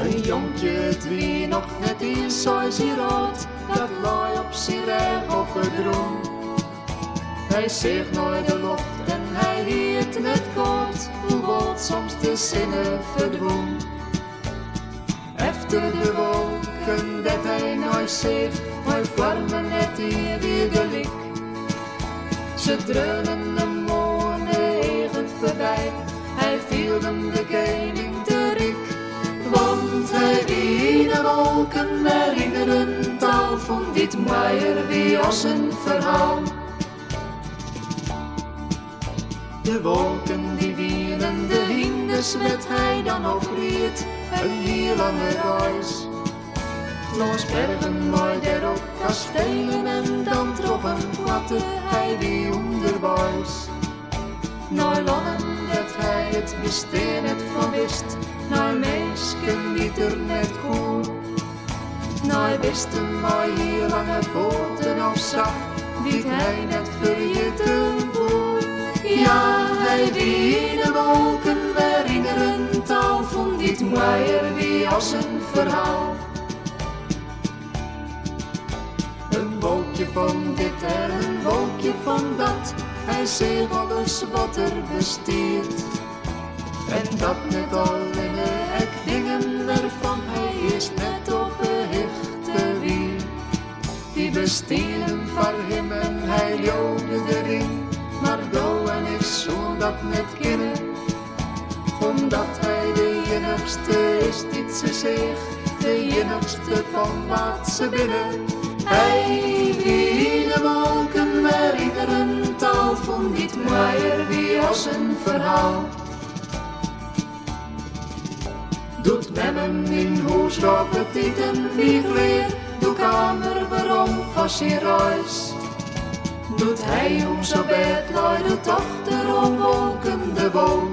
Een jonkje, het wie nog net eens zoals hij rood, dat laai op zijn reg op het groen. Hij zegt nooit de loft en hij hield net kort, hoewel soms de zinnen verdwoen. Efter de wolken dat hij nooit zegt, maar vormen net hier weer de lik. Ze dreunen de mooie eigen voorbij, hij viel hem de koning te rik. Want hij wie de wolken herinneren tal van dit meier wie als een verhaal. De wolken die wielen, de hinders werd hij dan opriet, een heel lange reis. Langs bergen mooi daarop kastelen en dan trok een platte hij wie onderwijs. Naar landen dat hij het besteen net van wist, naar meisken die er net koel. Naar wisten maar heel lange poten of zag, die hij net vergeten voel. Ja, hij die de wolken herinneren tal van dit meier wie als een verhaal. Een wolkje van dit en een wolkje van dat, hij zegt alles wat er besteedt. En dat net al in de hek dingen waarvan hij eerst net op behichte wie. Die besteden van hem en hij joode de ring, maar do en ik zou dat net kennen. Omdat hij de enigste is die ze zegt, de enigste van wat ze binnen. Hij wie de wolken herinneren tal van dit meier wie als een verhaal. Doet met hem in huis roken tieten wie kleer, doe kamer waarom vast in reis. Doet hij ons op bed, lui de dochter om wolken de wolken.